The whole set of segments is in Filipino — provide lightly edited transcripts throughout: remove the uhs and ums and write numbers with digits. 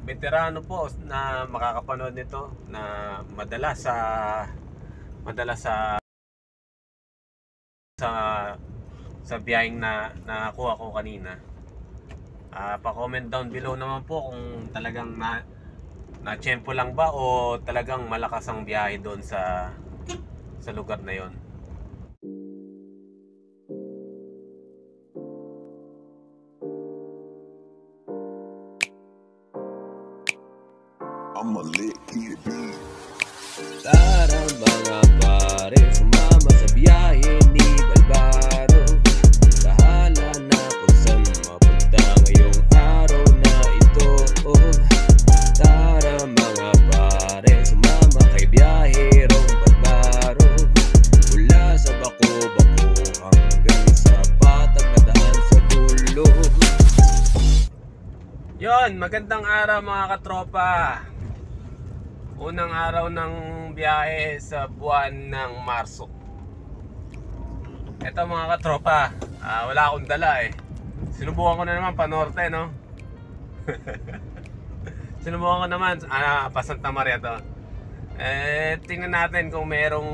veterano po na makakapanood nito na madalas sa madalas sa sa biyaheng na nakuha ko kanina. Pa-comment down below naman po kung talagang na tiyempo lang ba o talagang malakas ang biyahe doon sa lugar na yon. I'm a lit kid. Tara mga pare, sumama sa biyahe ni Balbaro. Bahala na kung saan mapunta ngayong araw na ito. Tara mga pare, sumama kay Biyaherong Balbaro. Mula sa Bako-Bako hanggang sa Patag na daan sa dulo. Yon, magandang araw mga katropa. Unang araw ng biyahe sa buwan ng Marso. Eto mga katropa, wala akong dala eh. Sinubukan ko na naman pa-norte, no? Sinubukan ko naman pa Santa Maria to. Tingnan natin kung merong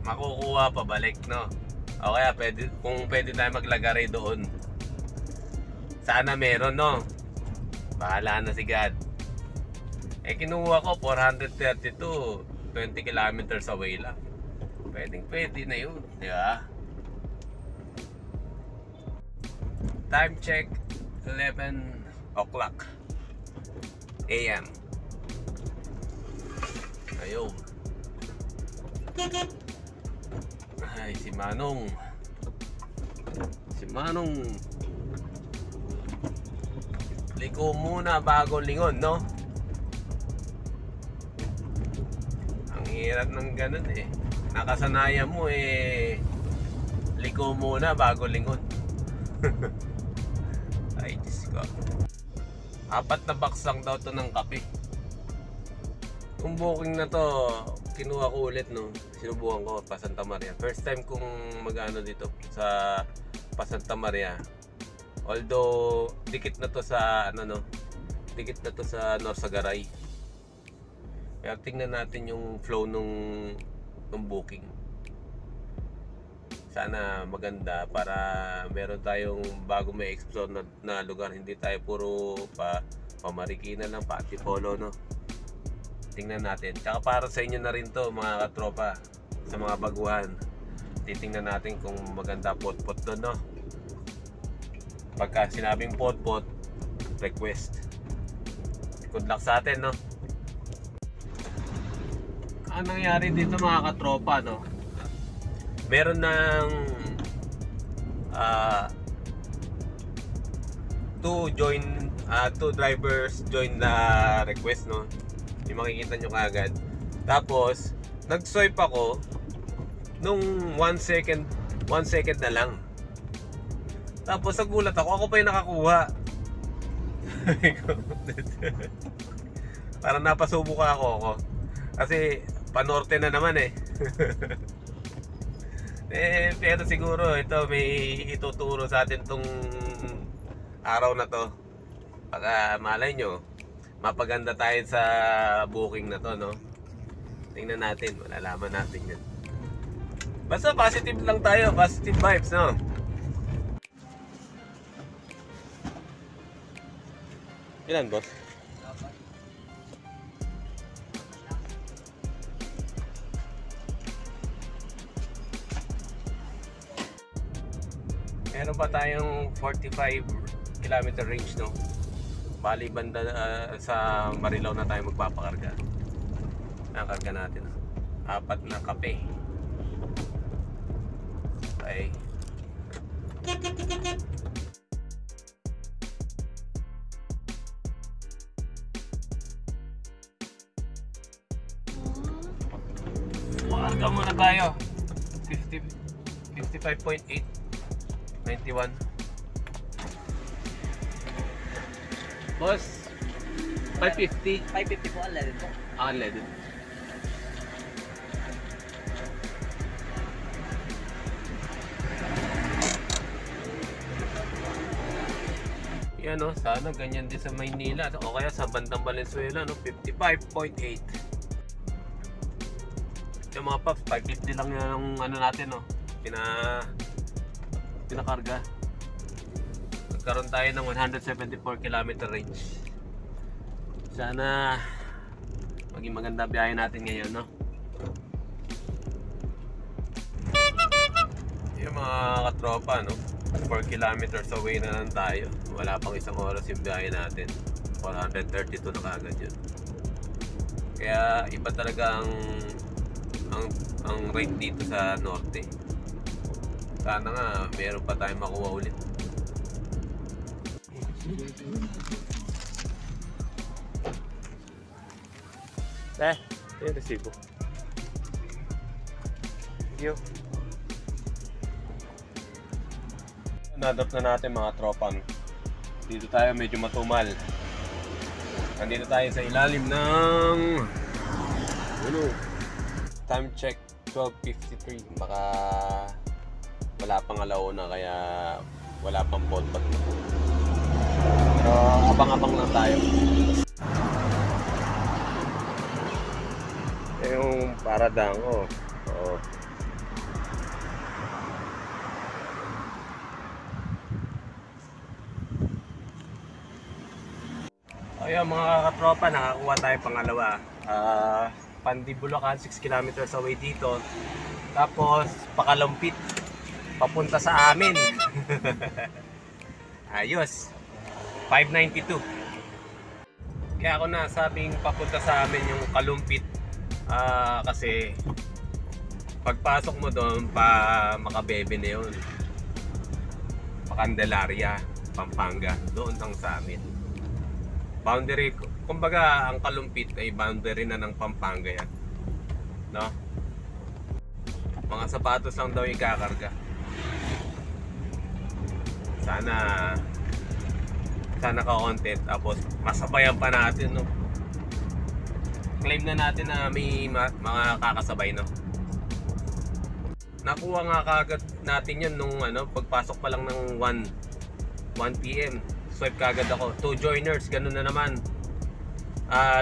makukuha pabalik, no? O kaya kung pwede tayo maglagari doon. Sana meron, no? Bahala na si God. Kinuha ko 432, 20 kilometers away lang. Pwede na yun, di ba? Time check, 11 o'clock AM. Ayun. Ay, si Manong. Liko muna bago lingon, no? Hirap ng ganun eh. Nakasanayan mo eh, liko muna bago lingon. Ay, Diyos ko. 4 na box lang daw to ng kape. Yung booking na to, kinuha ko ulit, no? Sinubukan ko pa Santa Maria. First time kong mag-ano dito sa pa Santa Maria. Although dikit na to sa dikit na to sa Norsagaray. Kaya tingnan natin yung flow nung booking. Sana maganda para meron tayong bago may explore na lugar. Hindi tayo puro pamarikina lang, pa Antipolo, no? Tingnan natin. Tsaka para sa inyo na rin to mga katropa, sa mga baguhan. Titingnan natin kung maganda pot-pot doon, no? Pagka sinabing pot-pot, request. Good luck sa atin, no? Ang nangyari dito mga katropa, no? Meron ng two drivers join na request, no? Yung makikita nyo kagad. Tapos nag-swipe ako nung 1 second na lang. Tapos nagulat ako pa yung nakakuha. Parang napasubo ka ako. Kasi panorte na naman eh. Pero siguro ito may ituturo sa atin tong araw na to. Baka malay nyo, mapaganda tayo sa booking na to, no? Tingnan natin, malalaman natin yan. Basta positive lang tayo, positive vibes, no? Ilan, boss? Meron pa tayong 45 kilometer range, no? Bali banda sa Marilao na tayo magpapakarga. Nakarga natin 4 na kape. Okay. Pakarga muna tayo. 55.8 91. Boss, 550. 550 po, unleaded po. Unleaded. Yan no, sana ganyan din sa Maynila o kaya sa bandang Valenzuela no, 55.8. Yung mga paps, 550 lang yung ano natin no, pinakarga. Nagkaroon tayo ng 174 km range. Sana maging maganda biyahe natin ngayon no. Yung mga katropa no, 4 kilometers away na lang tayo. Wala pang isang oras yung biyahe natin. 432 na kaagad yun. Kaya iba talaga ang rate dito sa norte. Sana nga meron pa tayong makuha ulit. Yung resibo. Thank you. Nadrop na natin mga tropa. Dito tayo medyo matumal. Nandito tayo sa ilalim ng time check 12:53. Baka wala pang alauna kaya wala pang pot-pot. Pero abang-abang lang tayo. Yung paradang ko. Oo. Ayun mga katropa, nakakuha tayo pangalawa. Pandi Bulacan, 6 kilometers away dito. Tapos Pakalumpit, papunta sa amin. Ayos, 592. Kaya ako nasabing papunta sa amin yung Kalumpit kasi pagpasok mo doon pa Makabebe na yun, Candelaria, Pampanga, doon lang sa amin. Boundary, kumbaga ang Kalumpit ay boundary na ng Pampanga yan, no? Mga sapatos lang daw yung kakarga. Sana ka-content, tapos masabayan pa natin, no? Claim na natin na may mga kakasabay, no? Nakuha nga kagad natin yan nung pagpasok pa lang ng 1 PM. Swipe kagad ako. 2 joiners, ganun na naman.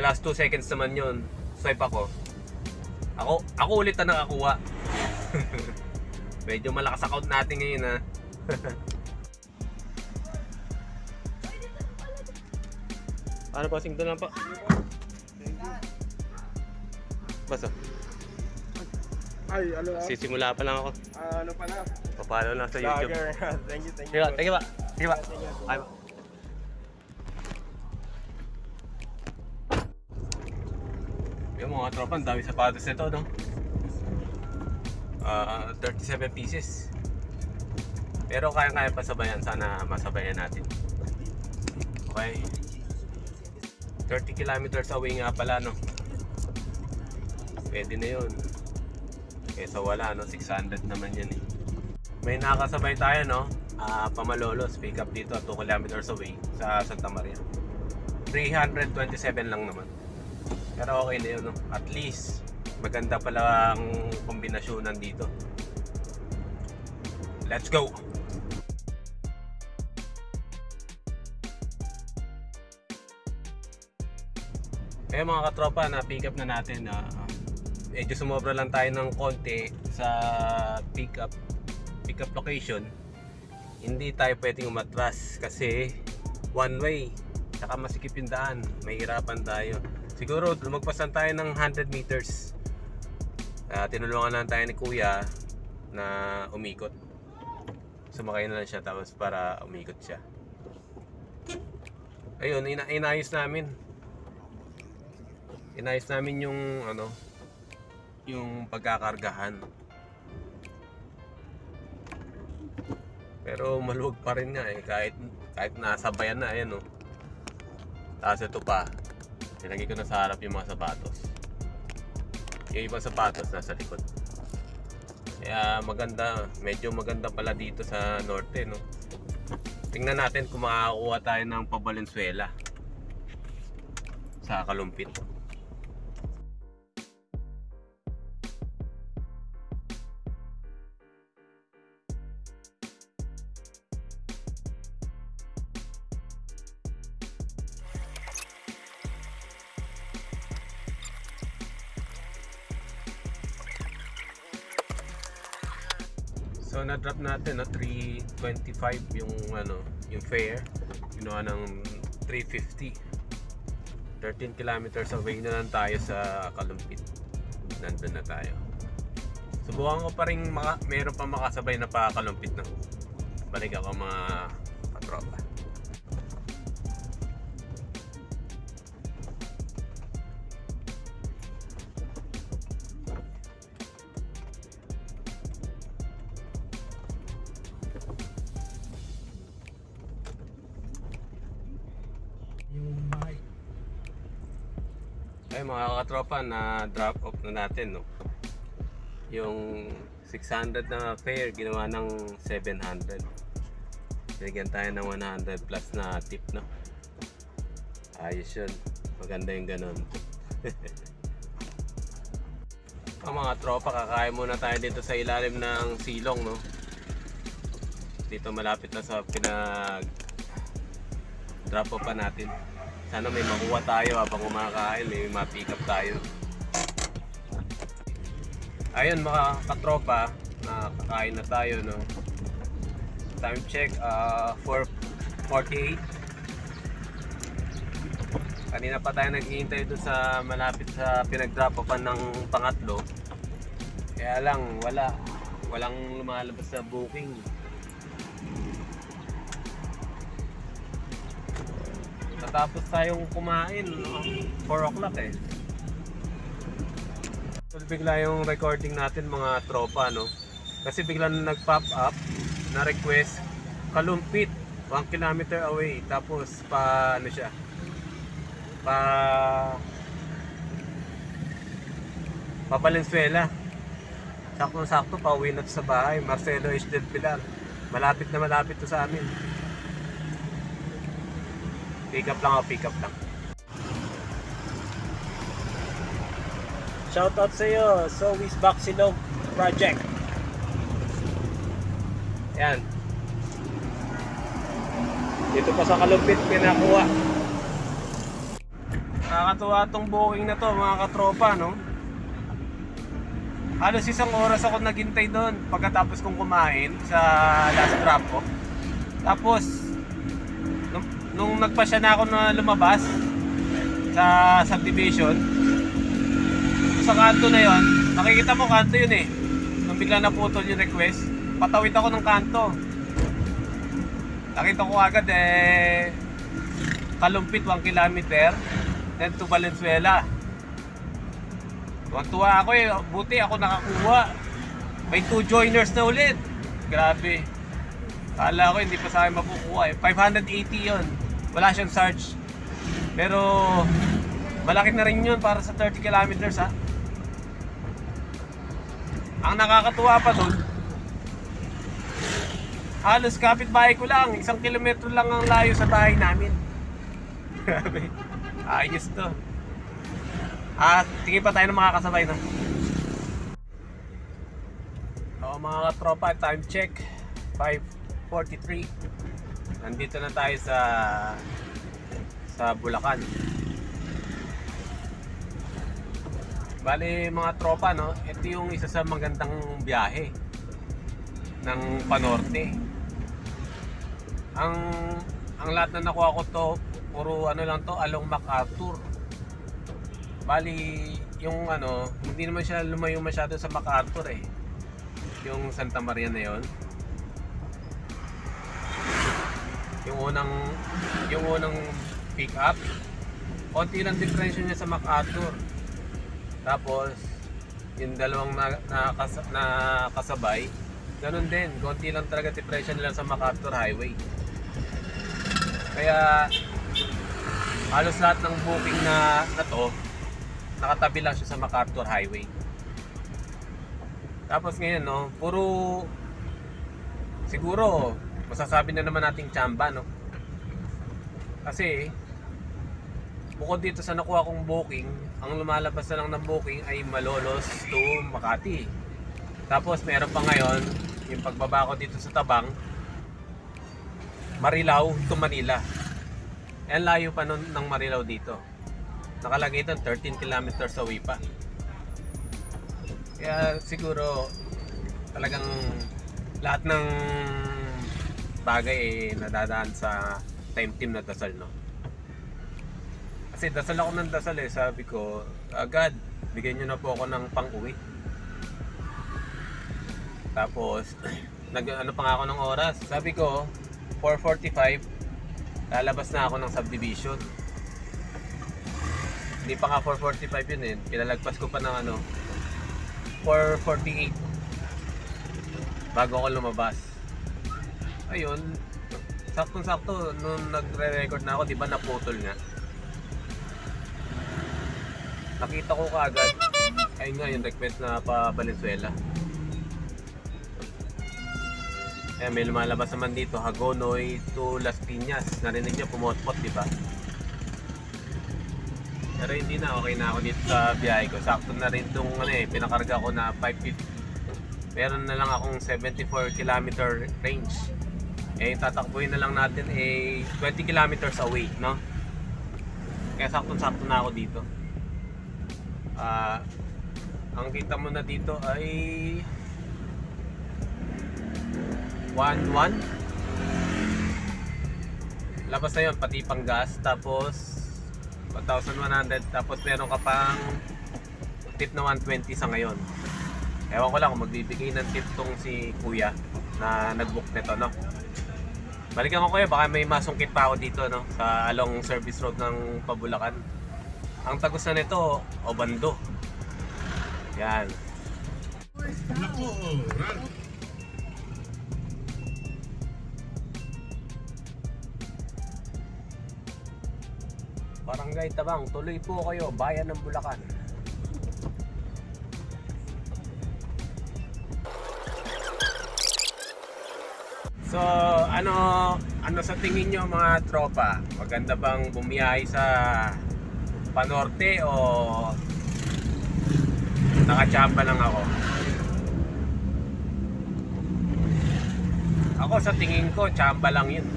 Last 2 seconds naman yun. Swipe ako. Ako ulit na nakakuha. Medyo malakas account natin ngayon ha. Ano pa? Singdo lang pa. Basta. Ay, ano lang? Sisimula pa lang ako. Ano pala? Papalo lang sa YouTube. Thank you. Sige ba? Ay ba? Yung mga tropa, ang dami sapatos nito, no? 37 pieces. Pero kaya-kaya pa sabayan. Sana masabayan natin. Okay. 30 kilometers away nga pala, no? Pwede na yun. Kesa wala, no? 600 naman yan eh. May nakasabay tayo, no? Pamalolos, pick up dito 2 kilometers away sa Santa Maria. 327 lang naman. Pero okay na yun, no? At least maganda pala ang kombinasyon nandito. Let's go! Kaya mga katropa, na pick up na natin. Medyo sumobra lang tayo ng konti sa pick up location. Hindi tayo pwedeng umatras kasi one way, saka masikip yung daan, mahirapan tayo. Siguro lumagpasan tayo ng 100 meters. Tinulungan lang tayo ni kuya na umikot. Sumakay na lang siya tapos para umikot siya. Ayun, inayos namin. Inayos namin yung yung pagkakargahan. Pero maluwag pa rin nga eh, kahit nasabayan na, ayan, no. Tapos ito pa, nilagay ko na sa harap yung mga sapatos. Yung ibang sapatos nasa likod. Kaya maganda, medyo maganda pala dito sa norte, no. Tingnan natin kung makakakuha tayo ng pa-Valenzuela sa Kalumpit. So na-drop natin no, 325 yung yung fare. Ginawa ng 350. 13 kilometers away na lang tayo sa Kalumpit. Nandun na tayo. Subukan ko pa rin meron pa makasabay na pa Kalumpit na. Balik ako mga katropa. Ay mga katropa, na drop off na natin no. Yung 600 na fare ginawa ng 700. Bigyan tayo ng 100 plus na tip no. Ayos yun. Maganda yung ganun. Ang mga tropa, kakain muna tayo dito sa ilalim ng silong no. Dito malapit na sa pinag drop off pa natin. Sana may makuha tayo habang kumakain, may ma-pick up tayo. Ayun mga katropa, nakakain na tayo no. Time check 4:48. Kanina pa tayo naghihintay doon sa malapit sa pinag-drop-offan ng pangatlo. Kaya lang walang lumalabas sa booking. Tapos tayong kumain 4 o'clock eh. So bigla yung recording natin mga tropa no. Kasi bigla nag-pop up na request Kalumpit 1 kilometer away. Tapos pa ano siya, pa Valenzuela. Sakto-sakto pa uwi na sa bahay. Marcelo H. del Pilar. Malapit na malapit to sa amin. Pick up lang. Shoutout sa iyo, Zoe's Baxilog Project. Yan. Dito pa sa Kalumpit pinakuha. Nakakatuwa tong booking na to mga katropa no. Halos 1 oras ako naghintay doon pagkatapos kong kumain sa last drop ko. Tapos nung nagpasya na ako na lumabas sa subdivision, sa kanto na yon, nakikita mo kanto yun eh. Nung bigla naputol yung request, patawid ako ng kanto. Nakita ko agad Kalumpit 1 kilometer, then to Valenzuela. Tuwa ako eh, buti ako nakakuha. May 2 joiners na ulit. Grabe. Kala ko hindi pa sa akin makukuha eh. 580 yon. Wala siyang charge. Pero malaki na rin yun para sa 30 kilometers ha. Ang nakakatuwa pa doon, halos kapitbahay ko lang, 1 kilometro lang ang layo sa bahay namin. Grabe. Ayos to. Tingin pa tayo ng mga kasabay na. Oo mga katropa, time check 5:43. Nandito na tayo sa Bulacan. Bali mga tropa no, ito yung isa sa magandang biyahe ng Panorte. Ang lahat na nakuha ko to, puro ano lang to, along MacArthur. Bali yung hindi naman siya lumayo masyado sa MacArthur eh. Yung Santa Maria na yon. Yung unang pick up, konti lang diferensya niya sa MacArthur. Tapos yung dalawang nakasabay, ganun din, konti lang talaga diferensya nila sa MacArthur Highway. Kaya halos lahat ng booking na to, nakatabi lang siya sa MacArthur Highway. Tapos ngayon no, puro siguro masasabi na naman nating tsamba no. Kasi bukod dito sa nakuha kong booking, ang lumalabas na lang ng booking ay Malolos to Makati. Tapos meron pa ngayon yung pagbaba ko dito sa Tabang, Marilao to Manila. Yan layo pa nun ng Marilao dito. Nakalagay doon 13 kilometers away pa. Kaya siguro talagang lahat ng bagay nadadaan sa time team na dasal, no? Kasi dasal ako ng dasal sabi ko, agad bigyan nyo na po ako ng pang-uwi. Tapos ano pa nga ako ng oras, sabi ko 4:45 lalabas na ako ng subdivision. Hindi pa nga 4:45 yun pinalagpas ko pa ng 4:48 bago ako lumabas. Ayun, saktong-sakto nung nagre-record na ako, di ba naputol nga. Nakita ko kaagad, ayun nga yung request na pa Valenzuela. Eh, may lumalabas naman dito, Hagonoy to Las Piñas. Narinig niyo, pumotpot, di ba? Pero hindi na, okay na ako dito sa biyahe ko. Sakto na rin itong pinakarga ko na 550. Meron na lang akong 74 km range. Tatakbuhin na lang natin 20 kilometers away, no? Kaya sakto-sakto na ako dito. Ang kita mo na dito ay 1.1 labas na yun, pati pang gas. Tapos 1,100. Tapos meron ka pang tip na 120 sa ngayon. Ewan ko lang kung magbibigay ng tip tong si kuya na nag-book nito, no? Balikan ko kuya, baka may masungkit pa ako dito, no? Sa along service road ng Pabulacan. Ang tagos na nito, Obando. Yan. Barangay Tabang, tuloy po kayo, bayan ng Bulacan. So, ano sa tingin nyo mga tropa? Maganda bang bumiyahe sa Panorte o nakachamba lang ako? Ako sa tingin ko, chamba lang yun.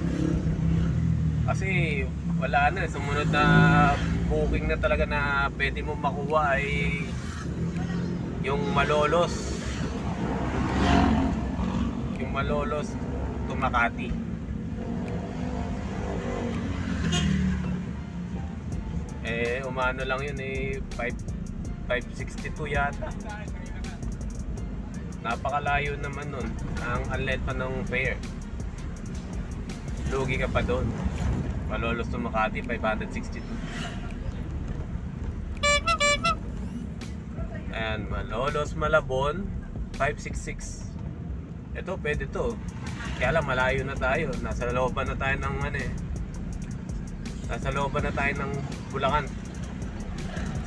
Kasi wala na, sumunod na booking na talaga na pwede mo makuha ay yung Malolos to Makati. Umano lang yun 562 yata. Napakalayo naman nun. Ang unlet pa ng fare, lugi ka pa doon. Malolos to Makati 562. And Malolos Malabon 566. Ito pwede to. Kaya lang malayo na tayo. Nasa looban na tayo ng nasa looban na tayo ng Bulacan.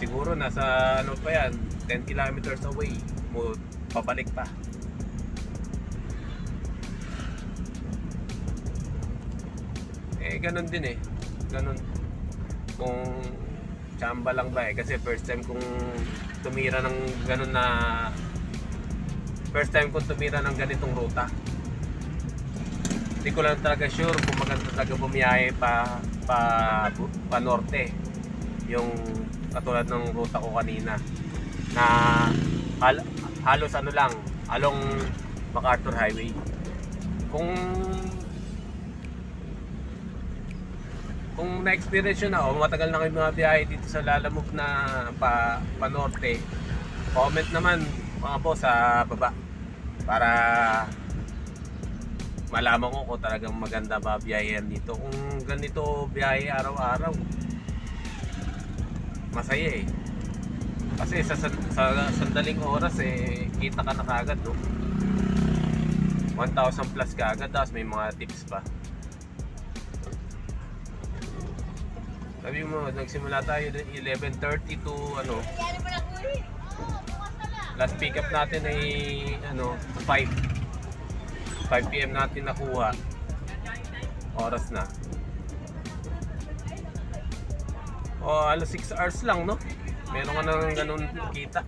Siguro nasa pa yan, 10 kilometers away mo, pabalik pa. Ganun din ganun. Kung chamba lang ba kasi first time kong tumira ng ganun na ng ganitong ruta. Hindi ko lang talaga sure kung maganda talaga bumiyahe pa norte, yung katulad ng ruta ko kanina na halos lang along MacArthur Highway. Kung na-experience nyo na o matagal na kayo mga biyahe dito sa Lalamove na pa norte, comment naman mga boss sa baba para malaman ko kung talagang maganda ba biyahe dito. Kung ganito biyahe araw-araw, masaya kasi sa sandaling oras kita ka na kaagad, no? 1,000 plus kaagad, tapos may mga tips pa. Sabi mo, nagsimula tayo 11:30 to last pick up natin ay 5 PM natin nakuha. Oras na. Alas 6 hours lang, no? Meron ka nang ganun kita.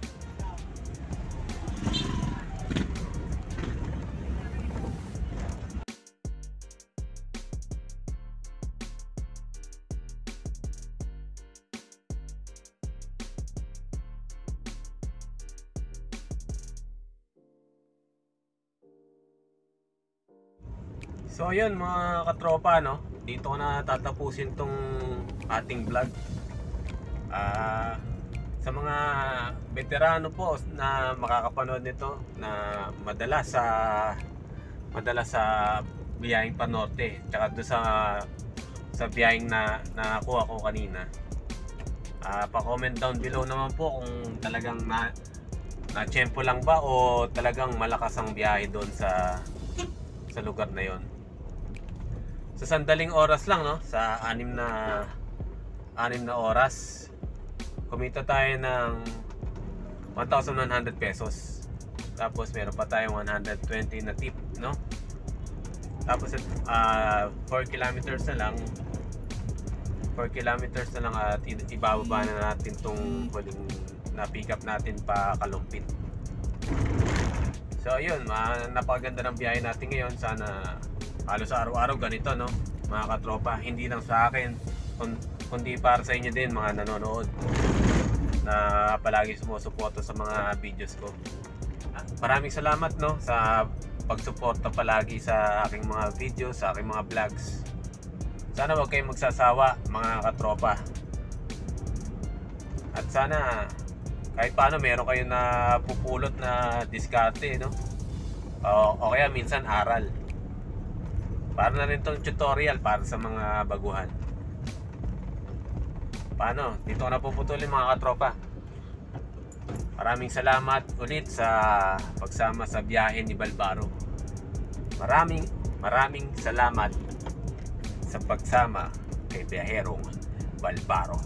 So yun mga katropa, no, dito ko na tatapusin tong ating vlog. Sa mga veterano po na makakapanood nito na madalas sa biyaheng panorte, tsaka doon sa biyaheng na nakuha ko kanina, pa-comment down below naman po kung talagang na tiyempo lang ba o talagang malakas ang biyahe doon sa lugar na yon. Sa sandaling oras lang, no, sa 6 na oras, kumita tayo ng 1,100 pesos. Tapos meron pa tayong 120 na tip, no? Tapos 4 kilometers na lang. 4 kilometers na lang at ibababa na natin tong huling na pick up natin pa Kalumpit. So ayun, napakaganda ng biyahe natin ngayon. Sana halos araw-araw ganito, no, mga katropa. Hindi lang sa akin, kundi para sa inyo din mga nanonood na palagi sumusuporta sa mga videos ko. Maraming salamat, no, sa pagsuporta palagi sa aking mga videos, sa aking mga vlogs. Sana huwag kayong magsasawa mga katropa. At sana kahit paano meron kayo na pupulot na diskarte, no? O kaya minsan aral. Para na rin tong tutorial para sa mga baguhan. Paano? Dito ko na puputulin mga katropa. Maraming salamat ulit sa pagsama sa biyahe ni Balbaro. Maraming salamat sa pagsama kay Biyaherong Balbaro.